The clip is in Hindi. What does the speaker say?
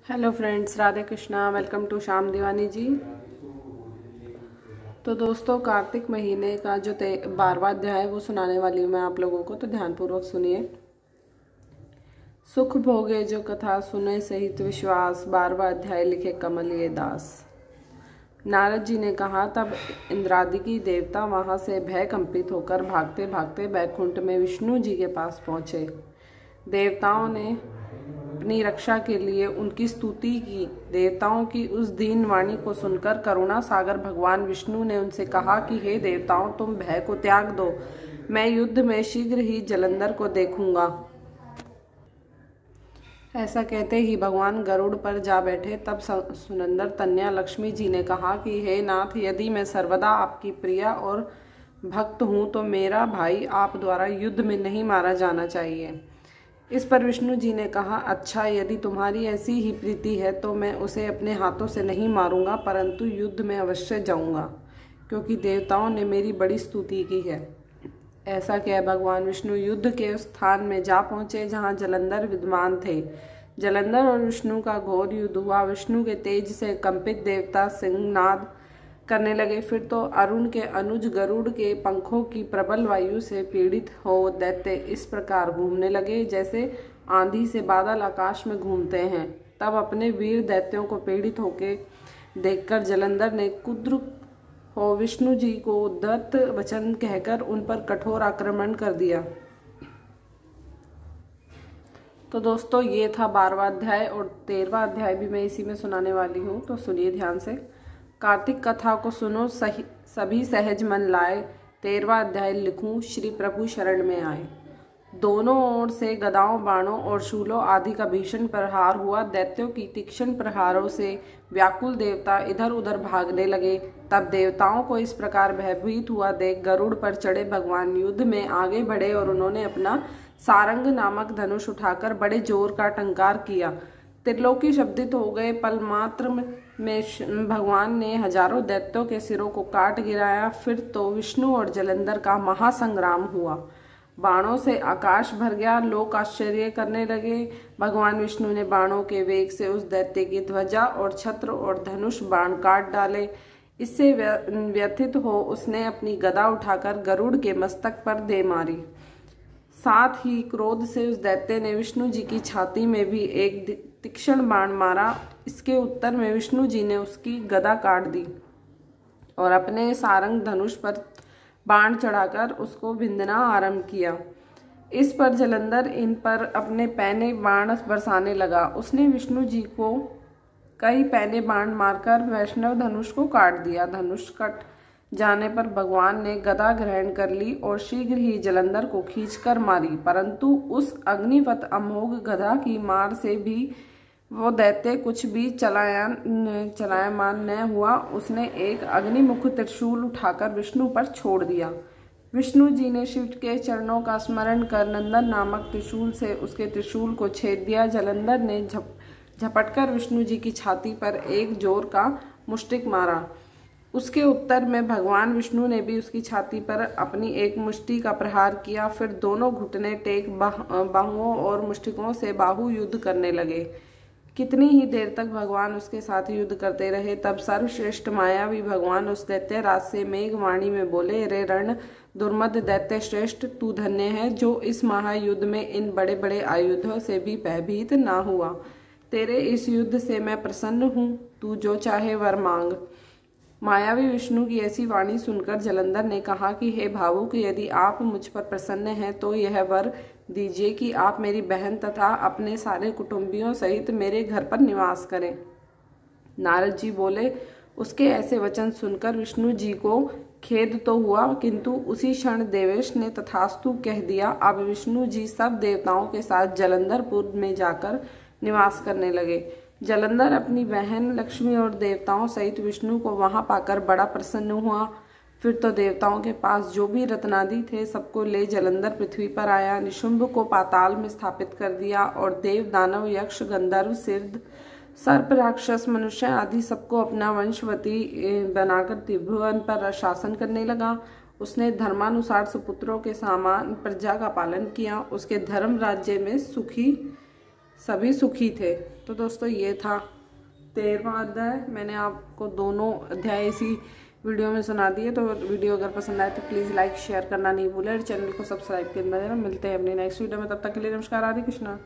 Hello friends, Radhe Krishna. Welcome to Shyam Diwani ji. तो दोस्तों, कार्तिक महीने का जो 12वां अध्याय है वो सुनाने वाली हूँ मैं आप लोगों को, तो ध्यानपूर्वक सुनिए। सुख भोगे जो कथा सुने सहित विश्वास, 12वां अध्याय लिखे कमलिए दास। नारद जी ने कहा, तब इंद्रादिकी देवता वहां से भय कंपित होकर भागते भागते बैकुंठ में विष्णु जी के पास पहुंचे। देवताओं ने अपनी रक्षा के लिए उनकी स्तुति की। देवताओं की उस दीन वाणी को सुनकर करुणा सागर भगवान विष्णु ने उनसे कहा कि हे देवताओं, तुम भय को त्याग दो। मैं युद्ध में शीघ्र ही जलंधर को देखूंगा। ऐसा कहते ही भगवान गरुड़ पर जा बैठे। तब सुनंदर तन्या लक्ष्मी जी ने कहा कि हे नाथ, यदि मैं सर्वदा आपकी प्रिया और भक्त हूँ तो मेरा भाई आप द्वारा युद्ध में नहीं मारा जाना चाहिए। इस पर विष्णु जी ने कहा, अच्छा, यदि तुम्हारी ऐसी ही प्रीति है तो मैं उसे अपने हाथों से नहीं मारूंगा, परंतु युद्ध में अवश्य जाऊंगा, क्योंकि देवताओं ने मेरी बड़ी स्तुति की है। ऐसा कह भगवान विष्णु युद्ध के उस स्थान में जा पहुंचे जहां जलंधर विद्यमान थे। जलंधर और विष्णु का घोर युद्ध हुआ। विष्णु के तेज से कंपित देवता सिंहनाद करने लगे। फिर तो अरुण के अनुज गरुड़ के पंखों की प्रबल वायु से पीड़ित हो दैत्य इस प्रकार घूमने लगे जैसे आंधी से बादल आकाश में घूमते हैं। तब अपने वीर दैत्यों को पीड़ित होके देखकर जलंधर ने कुद्र हो विष्णु जी को उद्धत वचन कहकर उन पर कठोर आक्रमण कर दिया। तो दोस्तों, ये था 12वां अध्याय और 13वां अध्याय भी मैं इसी में सुनाने वाली हूँ, तो सुनिए ध्यान से। कार्तिक कथा को सुनो सभी सहज मन लाए, 13वां अध्याय लिखूं श्री प्रभु शरण में आए। दोनों ओर से गदाओं, बाणों और शूलों आदि का भीषण प्रहार हुआ। दैत्यों की तीक्ष्ण प्रहारों से व्याकुल देवता इधर उधर भागने लगे। तब देवताओं को इस प्रकार भयभीत हुआ देख गरुड़ पर चढ़े भगवान युद्ध में आगे बढ़े और उन्होंने अपना सारंग नामक धनुष उठाकर बड़े जोर का टंकार किया। त्रिलोकी शब्दित हो गए। पल मात्र में भगवान ने हजारों दैत्यों के सिरों को काट गिराया। फिर तो विष्णु और जलंधर का महासंग्राम हुआ। बाणों से आकाश भर गया। लोग आश्चर्य करने लगे। भगवान विष्णु ने बाणों के वेग से उस दैत्य की ध्वजा और छत्र और धनुष बाण काट डाले। इससे व्यथित हो उसने अपनी गदा उठाकर गरुड़ के मस्तक पर दे मारी। साथ ही क्रोध से उस दैत्य ने विष्णु जी की छाती में भी एक तीक्ष्ण बाण मारा। इसके उत्तर में विष्णु जी ने उसकी गदा काट दी और अपने सारंग धनुष पर बाण चढ़ाकर उसको बिंदना आरंभ किया। इस पर जलंधर इन पर अपने पैने बाण बरसाने लगा। उसने विष्णु जी को कई पैने बाण मारकर वैष्णव धनुष को काट दिया। धनुष कट जाने पर भगवान ने गदा ग्रहण कर ली और शीघ्र ही जलंधर को खींचकर मारी, परंतु उस अग्निवत अमोघ गदा की मार से भी वो दैत्य कुछ भी चलायमान न हुआ। उसने एक अग्निमुख त्रिशूल उठाकर विष्णु पर छोड़ दिया। विष्णु जी ने शिव के चरणों का स्मरण कर नंदन नामक त्रिशूल से उसके त्रिशूल को छेद दिया। जलंधर ने झपटकर विष्णु जी की छाती पर एक जोर का मुष्टिक मारा। उसके उत्तर में भगवान विष्णु ने भी उसकी छाती पर अपनी एक मुष्टि का प्रहार किया। फिर दोनों घुटने टेक बाहुओं और मुष्टिकों से बाहु युद्ध करने लगे। कितनी ही देर तक भगवान उसके साथ युद्ध करते रहे। तब सर्वश्रेष्ठ मायावी भगवान उस दैत्य राज से मेघवाणी में बोले, रे रण दुर्मद दैत्य श्रेष्ठ, तू धन्य है जो इस महायुद्ध में इन बड़े बड़े आयुधों से भी भयभीत ना हुआ। तेरे इस युद्ध से मैं प्रसन्न हूँ, तू जो चाहे वर मांग। मायावी विष्णु की ऐसी वाणी सुनकर जलंधर ने कहा कि हे भावुक, यदि आप मुझ पर प्रसन्न हैं तो यह वर दीजिए कि आप मेरी बहन तथा अपने सारे कुटुंबियों सहित मेरे घर पर निवास करें। नारद जी बोले, उसके ऐसे वचन सुनकर विष्णु जी को खेद तो हुआ, किंतु उसी क्षण देवेश ने तथास्तु कह दिया। अब विष्णु जी सब देवताओं के साथ जलंधरपुर में जाकर निवास करने लगे। जलंधर अपनी बहन लक्ष्मी और देवताओं सहित विष्णु को वहां पाकर बड़ा प्रसन्न हुआ। फिर तो देवताओं के पास जो भी रत्नादि थे सबको ले जलंधर पृथ्वी पर आया। निशुंभ को पाताल में स्थापित कर दिया और देव, दानव, यक्ष, गंधर्व, सिद्ध, सर्प, राक्षस, मनुष्य आदि सबको अपना वंशवती बनाकर त्रिभुवन पर शासन करने लगा। उसने धर्मानुसार सुपुत्रों के समान प्रजा का पालन किया। उसके धर्म राज्य में सुखी सभी सुखी थे। तो दोस्तों ये था 13वां अध्याय। मैंने आपको दोनों अध्याय इसी वीडियो में सुना दिए। तो वीडियो अगर पसंद आए तो प्लीज़ लाइक शेयर करना नहीं भूलें और चैनल को सब्सक्राइब करना देना। मिलते हैं अपनी नेक्स्ट वीडियो में, तब तक के लिए नमस्कार, राधे कृष्णा।